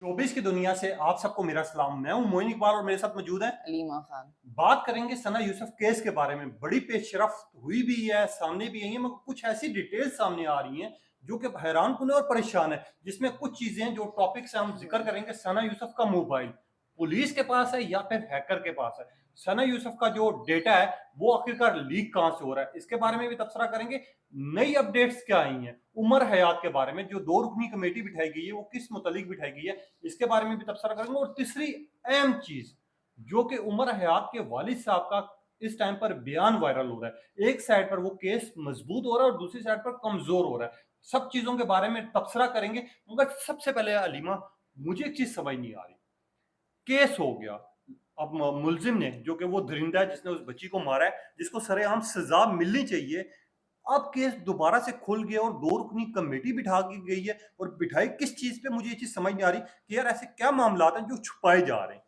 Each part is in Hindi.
शोबिस की दुनिया से आप सबको मेरा सलाम। मैं हूं मोइन इकबाल और मेरे साथ मौजूद है अलीमा खान। बात करेंगे सना यूसुफ केस के बारे में। बड़ी पेशरफ्त हुई भी है, सामने भी आई है, मगर कुछ ऐसी डिटेल्स सामने आ रही हैं जो कि हैरान कुन और परेशान है। जिसमें कुछ चीजें जो टॉपिक से हम जिक्र करेंगे, सना यूसुफ का मोबाइल पुलिस के पास है या फिर हैकर के पास है। सना यूसुफ का जो डेटा है वो आखिरकार लीक कहां से हो रहा है, इसके बारे में भी तबसरा करेंगे। नई अपडेट्स क्या आई हैं उमर हयात के बारे में, जो 2 रुकनी कमेटी बिठाई गई है वो किस मुतालिक बिठाई गई है, इसके बारे में भी तबसरा करेंगे। और तीसरी अहम चीज जो कि उमर हयात के वालिद साहब का इस टाइम पर बयान वायरल हो रहा है। एक साइड पर वो केस मजबूत हो रहा है और दूसरी साइड पर कमजोर हो रहा है। सब चीजों के बारे में तबसरा करेंगे। मगर सबसे पहले अलीमा, मुझे एक चीज समझ नहीं आ रही। केस हो गया, अब मुलजिम ने, जो कि वो दरिंदा है जिसने उस बच्ची को मारा है, जिसको सरेआम सजा मिलनी चाहिए, अब केस दोबारा से खुल गया और 2 रुकनी कमेटी बिठा दी गई है। और बिठाई किस चीज पे, मुझे ये चीज समझ नहीं आ रही कि यार ऐसे क्या मामला हैं जो छुपाए जा रहे हैं।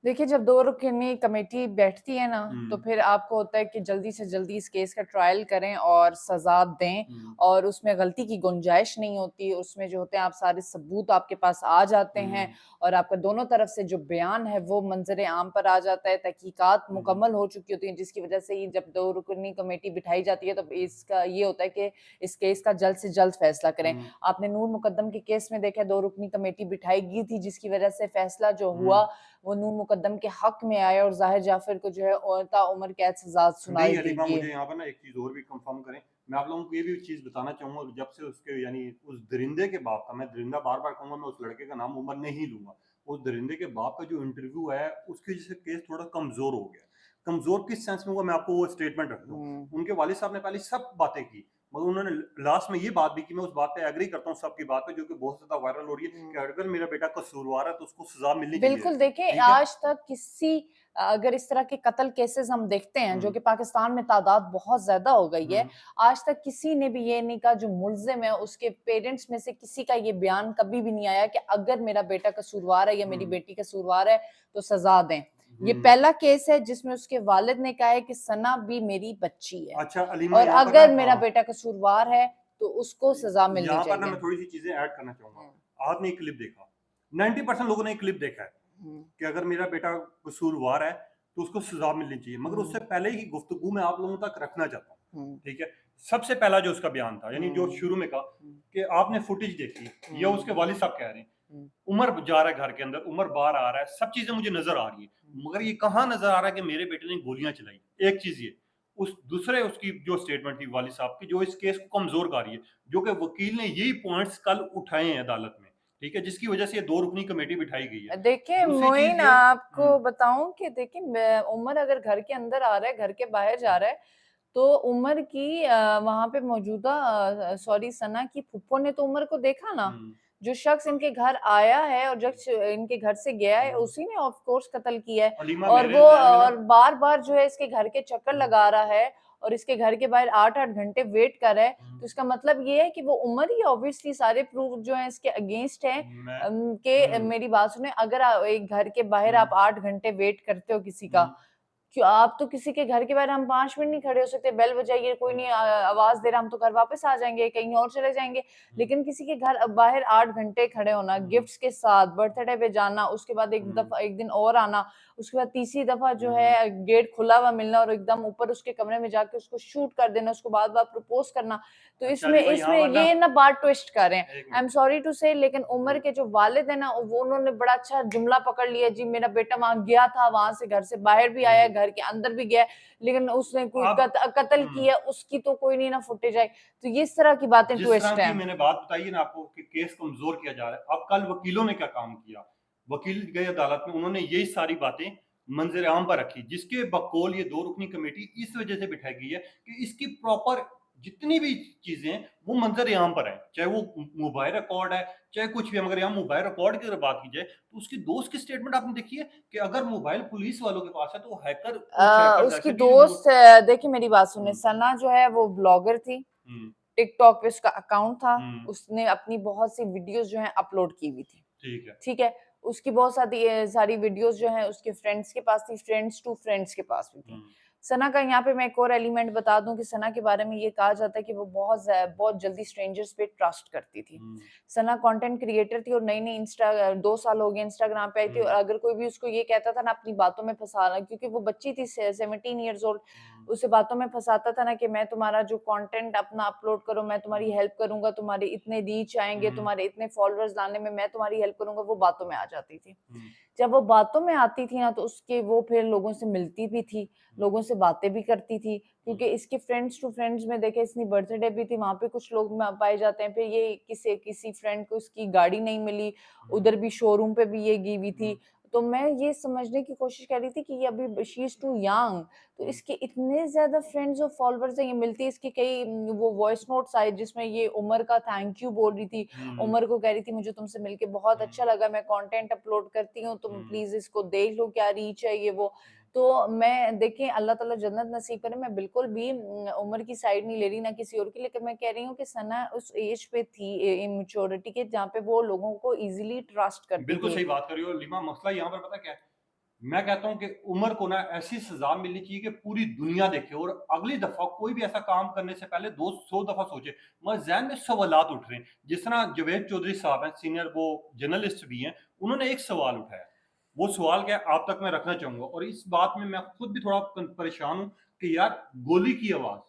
देखिए, जब 2 रुकनी कमेटी बैठती है ना, तो हम्म। फिर आपको होता है कि जल्दी से जल्दी इस केस का ट्रायल करें और सज़ा दें हम्म। और उसमें गलती की गुंजाइश नहीं होती। उसमें जो होते हैं आप सारे सबूत आपके पास आ जाते हैं हम्म। और आपका दोनों तरफ से जो बयान है वो मंज़र आम पर आ जाता है। तहकीकात हम्म। मुकम्मल हो चुकी होती हैं, जिसकी वजह से ये जब 2 रुकनी कमेटी बिठाई जाती है तो इसका ये होता है कि इस केस का जल्द से जल्द फैसला करें। हम्म। आपने नूर मुकद्दम के केस में देखा, 2 रुकनी कमेटी बिठाई गई थी, जिसकी वजह से फैसला जो हुआ हम्म। वो नूर मुकद्दम के हक में आया और ज़ाहिर जाफ़र को जो है ता उम्र कैद सज़ा नहीं सुनाई दी अलीमा, गई। मुझे यहाँ पर ना एक चीज और भी कंफर्म करें। मैं आप लोगों को ये भी चीज बताना चाहूंगा, जब से उसके यानी उस दरिंदे के बाप का, मैं दरिंदा बार बार कहूंगा, मैं उस लड़के का नाम उमर नहीं लूंगा, उस दरिंदे के बाप का जो इंटरव्यू है उसकी वजह से केस थोड़ा कमजोर हो गया। कमजोर किस सेंस में हुआ, मैं आपको वो स्टेटमेंट रख दूं। हुँ। उनके वालिद साहब ने पहले सब बातें की, मगर उन्होंने लास्ट में ये बात भी की, मैं उस बात पे एग्री करता हूँ सबकी बात पे, जो कि बहुत ज्यादा वायरल हो रही है, हुँ। कि अगर मेरा बेटा कसूरवार है तो उसको सजा मिलनी चाहिए। बिल्कुल, देखिए ठीक है। आज तक किसी अगर इस तरह के कत्ल केसेज़ हम देखते हैं, जो हम्म। कि पाकिस्तान में तादाद बहुत ज़्यादा हो गई है, हम्म। आज तक किसी ने भी ये नहीं कहा, जो मुल्ज़िम है उसके पेरेंट्स में से किसी का ये बयान कभी भी नहीं आया कि अगर मेरा बेटा कसूरवार है या मेरी हम्म। बेटी कसूरवार है, तो सज़ा दें। ये हम्म। पहला केस है जिसमें उसके वालिद ने कहा है कि सना भी मेरी बच्ची है अच्छा अलीमा, और यहाँ पर ना, अगर मेरा हाँ, बेटा कसूरवार है, तो उसको सज़ा मिलनी यहाँ पर ना चाहिए। मैं थोड़ी सी चीजें ऐड करना चाहूंगा। हुँ, आपने एक क्लिप देखा, 90% लोगों ने एक क्लिप देखा है हुँ, कि अगर मेरा बेटा कसूरवार है तो उसको सजा मिलनी चाहिए। मगर हुँ, उससे पहले ही गुफ्तगू मैं आप लोगों तक रखना चाहता हूँ। हुँ, ठीक है। सबसे पहला जो उसका बयान था, यानी जो हुँ, शुरू में कहा हुँ, कि आपने फुटेज देखी, या हुँ, उसके वालिद साहब कह रहे हैं, हुँ, उमर जा रहा है घर के अंदर, उमर बाहर आ रहा है, सब चीजें मुझे नजर आ रही है, हुँ। मगर ये कहाँ नजर आ रहा है कि मेरे बेटे ने गोलियां चलाई। एक चीज ये, उस दूसरे उसकी जो स्टेटमेंट थी वालिद साहब की, जो इस केस को कमजोर कर रही है, जो कि वकील ने यही पॉइंट्स कल उठाए हैं अदालत में। ठीक है, जिसकी वजह से ये 2 रुकनी कमेटी बिठाई गई है। देखिए दूसरी मोइन, चीज ये, आपको बताऊँ कि देखिए उमर अगर घर के अंदर आ रहा है, घर के बाहर जा रहा है, तो उमर की वहाँ पे मौजूदा सॉरी सना की फूफो ने तो उमर को देखा ना। हम्म। जो शख्स इनके घर आया है और जो इनके घर से गया है, हम्म। उसी ने ऑफ कोर्स कत्ल किया है अलीमा और मेरे वो जहन में ना, और बार-बार जो है इसके घर के चक्कर हम्म। लगा रहा है और इसके घर के बाहर 8-8 घंटे वेट कर रहा है। हम्म। तो इसका मतलब ये है कि वो उमर ही ऑब्वियसली सारे प्रूफ जो हैं इसके अगेंस्ट हैं। मैं, के हम्म। मेरी बात सुने, अगर एक घर के बाहर हम्म। आप 8 घंटे वेट करते हो किसी का, हम्म। क्यों आप तो किसी के घर के बाहर हम 5 मिनट नहीं खड़े हो सकते, बेल बजाइए, कोई नहीं आवाज़ दे रहा, हम तो घर वापस आ जाएँगे, कहीं और चले जाएँगे। हम्म। लेकिन किसी के घर बाहर 8 घंटे खड़े होना, हम्म। गिफ्ट्स के साथ बर्थडे पे जाना, उसके बाद हम्म। एक दिन और आना, उसके बाद तीसरी दफ़ा जो हम्म। है गेट खुला हुआ मिलना और एकदम ऊपर उसके कमरे में जाके उसको शूट कर देना, उसको बार-बार प्रपोज़ करना। तो अच्छा इसमें अलीमा, यहाँ इसमें पर ना, ये ना बात ट्विस्ट कर रहे हैं। एक I am minute. Sorry to say, लेकिन उमर हम्म। के जो वालिद है ना, वो उन्होंने बड़ा अच्छा जुमला पकड़ लिया, जी मेरा बेटा वहाँ गया था, वहाँ से घर से बाहर भी आया है, हम्म। घर के अंदर भी गया है, लेकिन उसने कोई अब, कत्ल किया, उसकी तो कोई नहीं ना फुटेज आई। तो ये इस तरह की बातें जिस तरह ट्विस्ट की हैं। मैंने बात बताई है ना आपको कि केस कमजोर किया जा रहा है, अब कल वकीलों ने क्या काम किया। वकील गए अदालत में, उन्होंने यही सारी बातें मंजर आम पर रखी, जिसके बकौल ये 2 रुकनी कमेटी इस वजह से बिठाई गई है कि इसकी प्रॉपर जितनी भी चीजें हैं वो मंजर आम पर है, चाहे वो मोबाइल रिकॉर्ड है, चाहे कुछ भी। मगर यहाँ मोबाइल रिकॉर्ड की अगर बात की जाए तो उसकी दोस्त की स्टेटमेंट आपने देखी है कि अगर मोबाइल पुलिस वालों के पास है तो हैकर, कुछ हैकर उसकी ऐसे भी दोस्त देखिए मेरी बात सुने, हम्म। सना जो है वो ब्लॉगर थी, हम्म। टिकटॉक पे उसका अकाउंट था, हम्म। उसने अपनी बहुत सी वीडियोज़ जो हैं अपलोड की हुई थी। ठीक है। ठीक है? उसकी बहुत सारी सारी वीडियोज़ जो हैं उसके फ्रेंड्स के पास थी, फ्रेंड्स टू फ्रेंड्स के पास भी थी। हम्म। सना का यहाँ पे मैं एक और एलिमेंट बता दूं कि सना के बारे में ये कहा जाता है कि वो बहुत जल्दी स्ट्रेंजर्स पे ट्रस्ट करती थी। सना कंटेंट क्रिएटर थी और नई नई इंस्टा 2 साल हो गए इंस्टाग्राम पे आई थी, और अगर कोई भी उसको ये कहता था ना अपनी बातों में फंसाना, क्योंकि वो बच्ची थी 17 ईयर्स ओल्ड, उसे बातों में फंसाता था ना कि मैं तुम्हारा जो कंटेंट अपना अपलोड करो, मैं तुम्हारी हेल्प करूंगा, तुम्हारे इतने रीच आएंगे, तुम्हारे इतने फॉलोअर्स लाने में मैं तुम्हारी हेल्प करूंगा, वो बातों में आ जाती थी। जब वो बातों में आती थी ना तो उसके वो फिर लोगों से मिलती भी थी, लोगों से बातें भी करती थी, क्योंकि इसके फ्रेंड्स टू फ्रेंड्स में देखे इसकी बर्थडे भी थी, वहां पे कुछ लोग पाए जाते हैं। फिर ये किसी फ्रेंड को उसकी गाड़ी नहीं मिली, उधर भी शोरूम पे भी ये गई हुई थी। तो मैं ये समझने की कोशिश कर रही थी कि ये अभी शी इज टू यंग, तो इसके इतने ज्यादा फ्रेंड्स और फॉलोअर्स हैं, ये मिलती है इसके कई वो वॉइस नोट्स आए जिसमें ये उमर का थैंक यू बोल रही थी, उमर को कह रही थी मुझे तुमसे मिलके बहुत अच्छा लगा, मैं कंटेंट अपलोड करती हूँ, तुम प्लीज इसको देख लो क्या रीच है ये वो। तो मैं देखें अल्लाह ताला जन्नत नसीब करे, मैं बिल्कुल भी उम्र की साइड नहीं ले रही ना किसी और की, लेकिन मैं कह रही हूँ कि सना उस एज पे थी इमेच्योरिटी के जहाँ पे वो लोगों को इजीली ट्रस्ट करती बिल्कुल थी। सही बात कर रही हो लीमा। मसला यहाँ पर पता क्या है, मैं कहता हूँ कि उमर को ना ऐसी सजा मिलनी चाहिए कि पूरी दुनिया देखे और अगली दफा कोई भी ऐसा काम करने से पहले 200 दफा सोचे। मगर जहन में सवालात उठ रहे हैं, जिस तरह जावेद चौधरी साहब हैं, सीनियर वो जर्नलिस्ट भी हैं, उन्होंने एक सवाल उठाया। वो सवाल क्या है, आप तक मैं रखना चाहूंगा, और इस बात में मैं खुद भी थोड़ा परेशान हूँ कि यार गोली की आवाज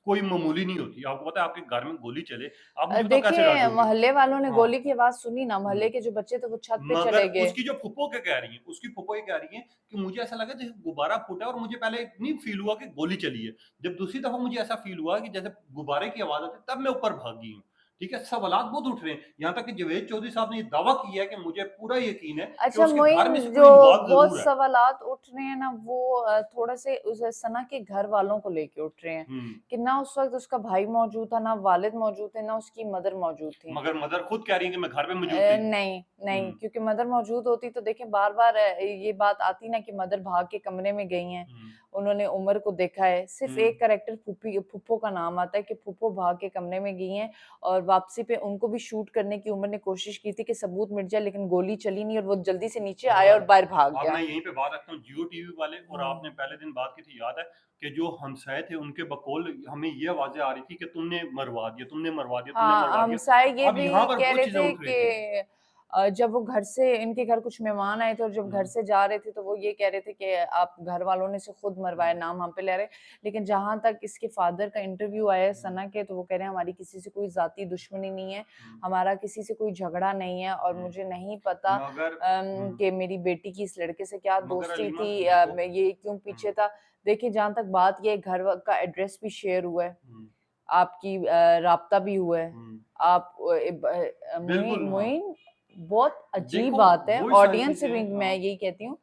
कोई मामूली नहीं होती। आपको पता है आपके घर में गोली चले, आप मुझे बताओ कैसे डर देखिए जाओगे? मोहल्ले वालों ने हाँ। गोली की आवाज सुनी ना, मोहल्ले के जो बच्चे थे वो छत पे मगर चले गए। उसकी जो फुप्पो क्या कह रही हैं, उसकी फुप्पो ये कह रही हैं कि मुझे ऐसा लगा जैसे गुब्बारा फूटा और मुझे पहले नहीं फील हुआ कि गोली चली है। जब दूसरी दफा मुझे ऐसा फील हुआ कि जैसे गुब्बारे की आवाज आती है, तब मैं ऊपर भागी हूँ। ठीक है, सवालात बहुत उठ रहे हैं। यहाँ तक कि जावेद चौधरी साहब ने ये दावा किया है कि मुझे पूरा यकीन है कि अच्छा उसके घर मोइन, में से जो कोई इंवॉल्व बहुत जरूर है। सवालात उठ रहे हैं ना वो थोड़ा से उस सना के घर वालों को लेके उठ रहे हैं हम्म। कि ना उस वक्त उसका भाई मौजूद था, ना वालिद मौजूद थे, ना उसकी मदर मौजूद थी। मगर मदर खुद कह रही है कि मैं घर में मौजूद थी। नहीं नहीं, हम्म। क्योंकि मदर मौजूद होती तो देखें बार बार ये बात आती ना कि मदर भाग के कमरे में गई हैं, हम्म। उन्होंने उमर को देखा है। सिर्फ हम्म। एक कैरेक्टर फूफी फूफो का नाम आता है कि फूफो भाग के कमरे में गई हैं, और वापसी पे उनको भी शूट करने की उमर ने कोशिश की थी कि सबूत मिट जाए, लेकिन गोली चली नहीं और वो जल्दी से नीचे आया और और बाहर भाग अब गया। मैं यहीं पे बात रखता हूँ जियो टीवी वाले, और आपने पहले दिन बात की थी, याद है कि जो हमसाए थे उनके बकौल हमें ये आवाजें आ रही थी कि तुमने मरवा दिया, तुमने मरवा दिया, तुमने मरवा हाँ, दिया। हमसाए ये अब यहाँ भी पर कह वो रहे चीजें थे उठ रही थी। कि जब वो घर से इनके घर कुछ मेहमान आए थे और जब घर से जा रहे थे तो वो ये कह रहे थे कि आप घर वालों ने से खुद मरवाया, नाम हम पे ले रहे। लेकिन जहां तक इसके फादर का इंटरव्यू आया है सना के, तो वो कह रहे हैं हमारी किसी से कोई जाती दुश्मनी नहीं है, हमारा किसी से कोई झगड़ा नहीं है, और मुझे नहीं पता मगर कि मेरी बेटी की इस लड़के से क्या मगर दोस्ती अलीमा थी, देखो। ये क्यों पीछे था। देखिए जहां तक बात ये का एड्रेस भी शेयर हुआ है, आपकी राब्ता भी हुआ है। आप बिल्कुल हाँ। मोइन, बहुत अजीब देखो बात है, वो सारी ऑडियंस से भी चीजें मैं हाँ। यही कहती हूँ,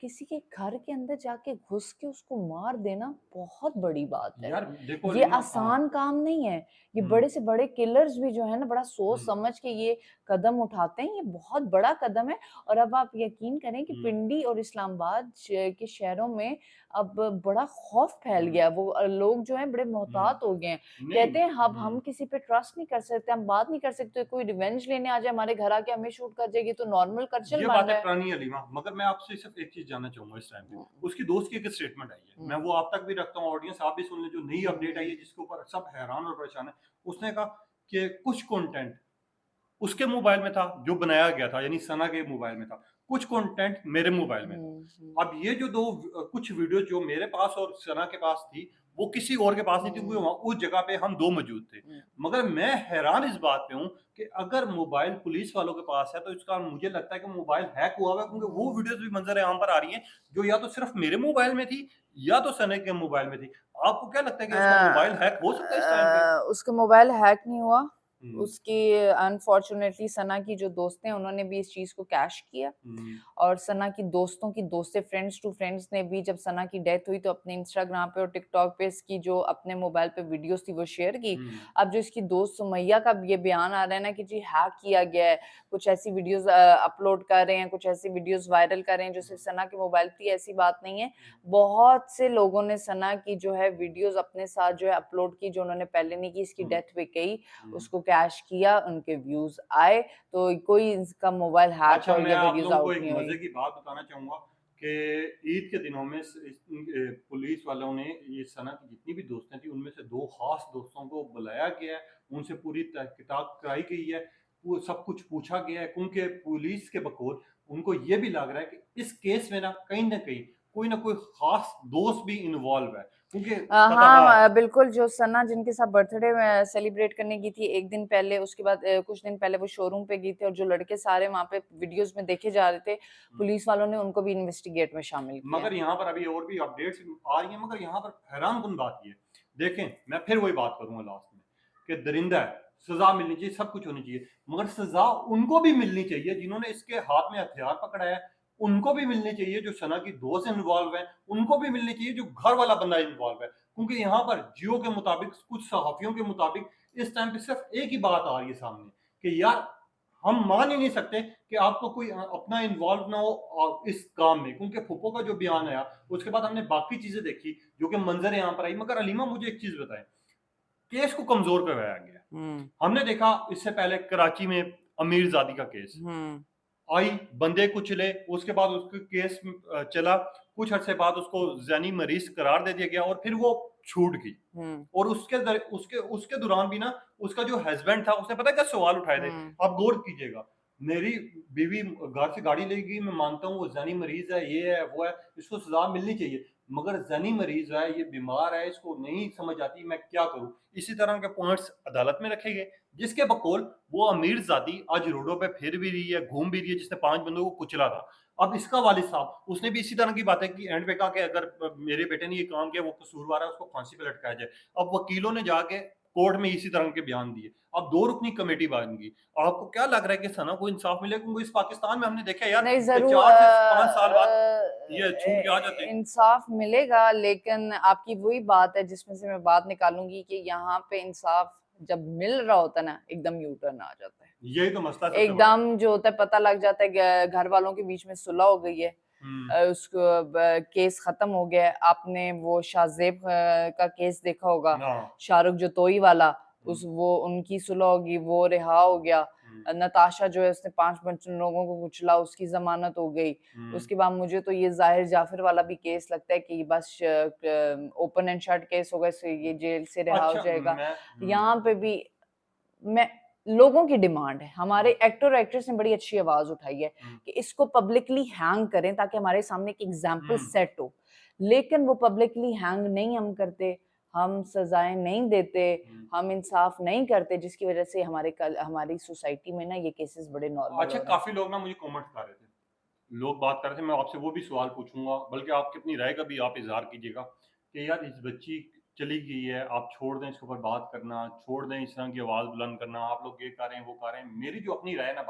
किसी के घर के अंदर जाके घुस के उसको मार देना बहुत बड़ी बात है। यार देखो ये अलीमा हाँ। आसान काम नहीं है। ये हम्म। बड़े से बड़े किलर्स भी जो है ना बड़ा सोच हम्म। समझ के ये कदम उठाते हैं, ये बहुत बड़ा कदम है। और अब आप यकीन करें कि पिंडी और इस्लामाबाद के शहरों में अब बड़ा खौफ फैल गया। वो लोग जो हैं बड़े मोहतात हो गए हैं। नहीं। कहते हैं अब हम किसी पे ट्रस्ट नहीं कर सकते, हम बात नहीं कर सकते, कोई रिवेंज लेने आ जाए हमारे घर आके हमें शूट कर जाएगी, तो नॉर्मल कल्चर ये बन बातें रहा है। पुरानी है अलीमा, मगर मैं आपसे सिर्फ एक चीज जानना चाहूंगा इस टाइम पे। उसकी दोस्त की एक स्टेटमेंट आई है, मैं वो आप तक भी रखता हूँ, ऑडियंस आप भी सुन ले, जो नई अपडेट आई है जिसके ऊपर सब हैरान और परेशान है। उसने कहा कि कुछ कंटेंट उसके मोबाइल में था जो बनाया गया था, यानी सना के मोबाइल में था, कुछ कंटेंट मेरे मोबाइल में था। अब ये जो दो कुछ वीडियो जो मेरे पास और सना के पास थी, वो किसी और के पास नहीं थी, क्योंकि वहाँ उस जगह पे हम दो मौजूद थे। मगर मैं हैरान इस बात पे हूँ कि अगर मोबाइल पुलिस वालों के पास है तो इसका मुझे लगता है कि मोबाइल हैक हुआ हुआ है, क्योंकि वो वीडियोस भी मंजर आम पर आ रही हैं जो या तो सिर्फ मेरे मोबाइल में थी या तो सना के मोबाइल में थी। आपको क्या लगता है कि उसका मोबाइल हैक हो सकता है इस टाइम पे? उसका मोबाइल हैक नहीं हुआ। हम्म। उसकी अनफॉर्चुनेटली सना की जो दोस्त हैं उन्होंने भी इस चीज को कैश किया, और सना की दोस्तों की दोस्तें फ्रेंड्स टू फ्रेंड्स ने भी जब सना की डेथ हुई तो अपने इंस्टाग्राम पे और टिकटॉक पे इसकी जो अपने मोबाइल पे वीडियोस थी वो शेयर की। अब जो इसकी दोस्त सुमैया का ये बयान आ रहा है ना कि जी हैक किया गया है, कुछ ऐसी वीडियोस अपलोड कर रहे हैं, कुछ ऐसी वीडियोस वायरल कर रहे हैं जो सिर्फ सना के मोबाइल थी, ऐसी बात नहीं है। बहुत से लोगों ने सना की जो है वीडियोस अपने साथ जो है अपलोड की, जो उन्होंने पहले नहीं की, इसकी डेथ पे कही, उसको कैश किया, उनके व्यूज आए, तो कोई इसका मोबाइल हैक अच्छा, और मैं ये आप वीडियोस लोगों को आउट एक नहीं मजे हुई। की बात बताना चाहूंगा कि ईद के दिनों में पुलिस वालों ने ये सना की जितनी भी दोस्तें थी उनमें से 2 खास दोस्तों को बुलाया गया है, उनसे पूरी तहकीकात कराई गई है, वो सब कुछ पूछा गया है क्योंकि पुलिस के बकौल उनको ये भी लग रहा है कि इस केस में ना कहीं कोई ना कोई खास दोस्त भी इन्वॉल्व है क्योंकि हाँ बिल्कुल, जो सना जिनके साथ बर्थडे में सेलिब्रेट करने की थी एक दिन पहले, उसके बाद कुछ दिन पहले वो शोरूम पे गई थी और जो लड़के सारे वहाँ पे वीडियोस में देखे जा रहे थे, पुलिस वालों ने उनको भी इन्वेस्टिगेट में शामिल किया। मगर यहाँ पर अभी और भी अपडेट्स आ रही हैं, मगर यहाँ पर हैरानकुन बात ये देखें, मैं फिर वही बात करूंगा लास्ट में कि दरिंदा है, सजा मिलनी चाहिए, सब कुछ होनी चाहिए, मगर सजा उनको भी मिलनी चाहिए जिन्होंने इसके हाथ में हथियार पकड़ा है, उनको भी मिलनी चाहिए जो सना की दोस्त इन्वॉल्व है, उनको भी मिलनी चाहिए जो घर वाला बंदा इन्वॉल्व है, क्योंकि यहाँ पर जियो के मुताबिक, कुछ सहाफियों के मुताबिक इस टाइम पे सिर्फ एक ही बात आ रही है सामने कि यार हम मान ही नहीं सकते कि आपको कोई अपना इन्वॉल्व ना हो इस काम में, क्योंकि फुप्पो का जो बयान आया उसके बाद हमने बाकी चीजें देखी जो कि मंजर यहाँ पर आई। मगर अलीमा मुझे एक चीज बताएं, केस को कमजोर करवाया गया। हमने देखा इससे पहले कराची में अमीरजादी का केस आई, बंदे कुचले, उसके बाद उसका केस चला, कुछ अरसे बाद उसको जैनी मरीज करार दे दिया गया और फिर वो छूट गई। और उसके दौरान भी ना उसका जो हस्बैंड था उसने पता क्या सवाल उठाए थे, आप गौर कीजिएगा, मेरी बीवी घर से गाड़ी ले गई, मैं मानता हूँ वो जैनी मरीज है, ये है वो है, इसको सजा मिलनी चाहिए, मगर जैनी मरीज है, ये बीमार है, इसको नहीं समझ आती, मैं क्या करूं। इसी तरह के पॉइंट्स अदालत में रखे गए, जिसके बकौल वो अमीरजादी आज रोडों पे फिर भी रही है, घूम भी रही है, जिसने 5 बंदों को कुचला था। अब इसका वालिद साहब उसने भी इसी तरह की बातें की, एंड पे कहा कि अगर मेरे बेटे ने ये काम किया, वो कसूरवार है, उसको फांसी पे लटकाया जाए। अब वकीलों ने जाके कोर्ट में इसी तरह के बयान दिए। अब 2 रुकनी कमेटी बन गई। आपको क्या लग रहा है कि सना को इंसाफ मिलेगा? क्योंकि इस पाकिस्तान में हमने देखा यार, नहीं, कि जरूर 4 से 5 साल बाद ये छूट के आ जाते हैं। इंसाफ मिलेगा, लेकिन आपकी वही बात है जिसमें से मैं बात निकालूंगी कि यहाँ पे इंसाफ जब मिल रहा होता है ना, एकदम यू टर्न आ जाता है। यही तो मसला है, एकदम जो होता है पता लग जाता है, घर वालों के बीच में सुलह हो गई है, उसको केस खत्म हो गया है। आपने वो शाहजेब का केस देखा होगा, शाहरुख जोतोई वाला, वो उनकी सुलह होगी, वो रिहा हो गया। नताशा जो है उसने 5 लोगों को कुचला, उसकी जमानत हो गई। उसके बाद मुझे तो ये जाहिर जाफर वाला भी केस लगता है कि बस ओपन एंड शट केस होगा, ये जेल से रिहा हो जाएगा। यहाँ पे भी मैं लोगों की डिमांड है, हमारे एक्टर एक्ट्रेस ने बड़ी अच्छी आवाज उठाई है कि इसको पब्लिकली हैंग करें ताकि हमारे सामने एक एग्जाम्पल सेट हो, लेकिन वो पब्लिकली हैंग नहीं हम करते, हम सजाएं नहीं देते, हम इंसाफ नहीं करते, जिसकी वजह से हमारी सोसाइटी में ना ये केसेस बड़े नॉर्मल। अच्छा, काफी लोग ना मुझे कमेंट कर रहे थे, लोग बात कर रहे थे, मैं आपसे वो भी सवाल पूछूंगा, बल्कि आपकी अपनी राय का भी आप इजहार कीजिएगा कि यार इस बच्ची चली गई है, आप छोड़ दें इसके ऊपर बात करना, छोड़ दें इस तरह की आवाज बुलंद करना, आप लोग ये कर रहे हैं वो कर रहे हैं। मेरी जो अपनी राय है ना,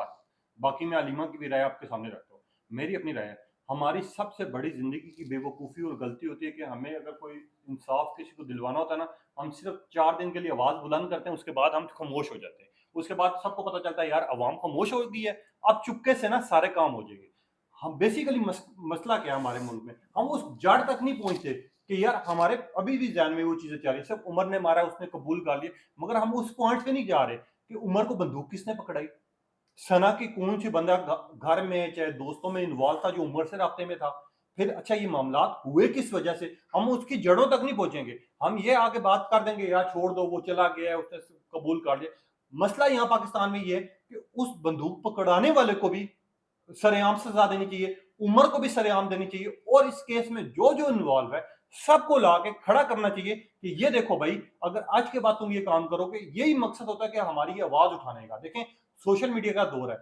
बाकी मैं अलीमा की भी राय आपके सामने रखता हूँ। मेरी अपनी राय है, हमारी सबसे बड़ी जिंदगी की बेवकूफ़ी और गलती होती है कि हमें अगर कोई इंसाफ किसी को दिलवाना होता है ना, हम सिर्फ 4 दिन के लिए आवाज बुलंद करते हैं, उसके बाद हम खामोश हो जाते हैं। उसके बाद सबको पता चलता है यार अवाम खामोश हो गई है, अब चुपके से ना सारे काम हो जाएंगे। हम बेसिकली मसला क्या है हमारे मुल्क में, हम उस जड़ तक नहीं पहुंचते कि यार हमारे अभी भी जहन में वो चीजें चल रही, सब उमर ने मारा, उसने कबूल कर लिया, मगर हम उस पॉइंट पे नहीं जा रहे कि उमर को बंदूक किसने पकड़ाई, सना की कौन सी बंदा घर में चाहे दोस्तों में इन्वॉल्व था जो उमर से राब्ते में था, फिर अच्छा ये मामला हुए किस वजह से, हम उसकी जड़ों तक नहीं पहुंचेंगे। हम ये आगे बात कर देंगे यार छोड़ दो, वो चला गया, उसने कबूल कर लिया। मसला यहाँ पाकिस्तान में ये है कि उस बंदूक पकड़ाने वाले को भी सरेआम सजा देनी चाहिए, उमर को भी सरेआम देनी चाहिए, और इस केस में जो जो इन्वॉल्व है सबको ला के खड़ा करना चाहिए कि ये देखो भाई, अगर आज के बाद तुम ये काम करोगे, यही मकसद होता है कि हमारी ये आवाज उठाने का। देखें सोशल मीडिया का दौर है,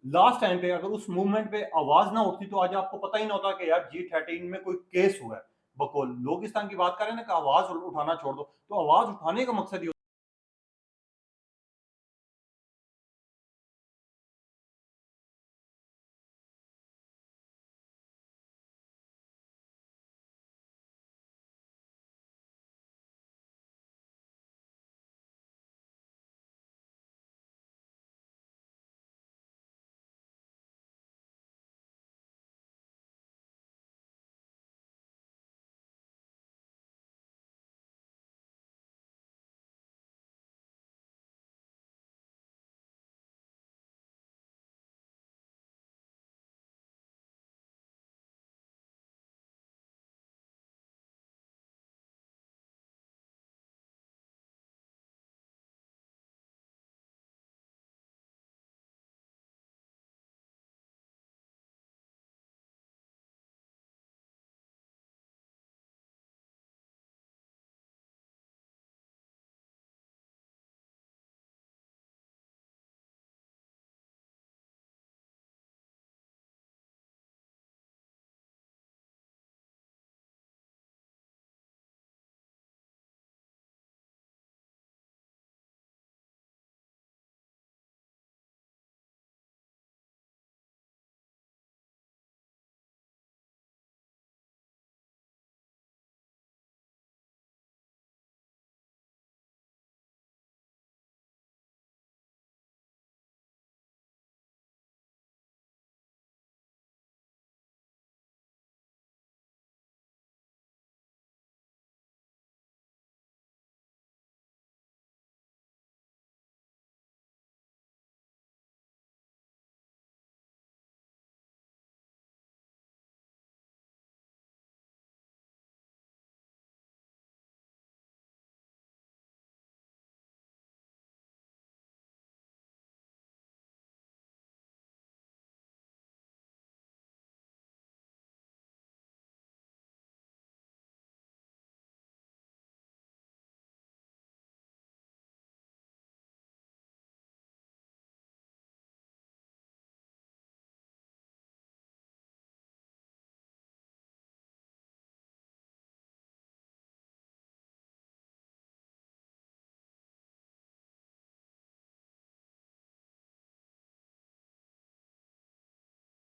लास्ट टाइम पे अगर उस मूवमेंट पे आवाज ना उठती तो आज आपको पता ही ना होता कि यार G13 में कोई केस हुआ है। बकौल लोग इस तरह की बात करें ना कि आवाज उठाना छोड़ दो, तो आवाज उठाने का मकसद ही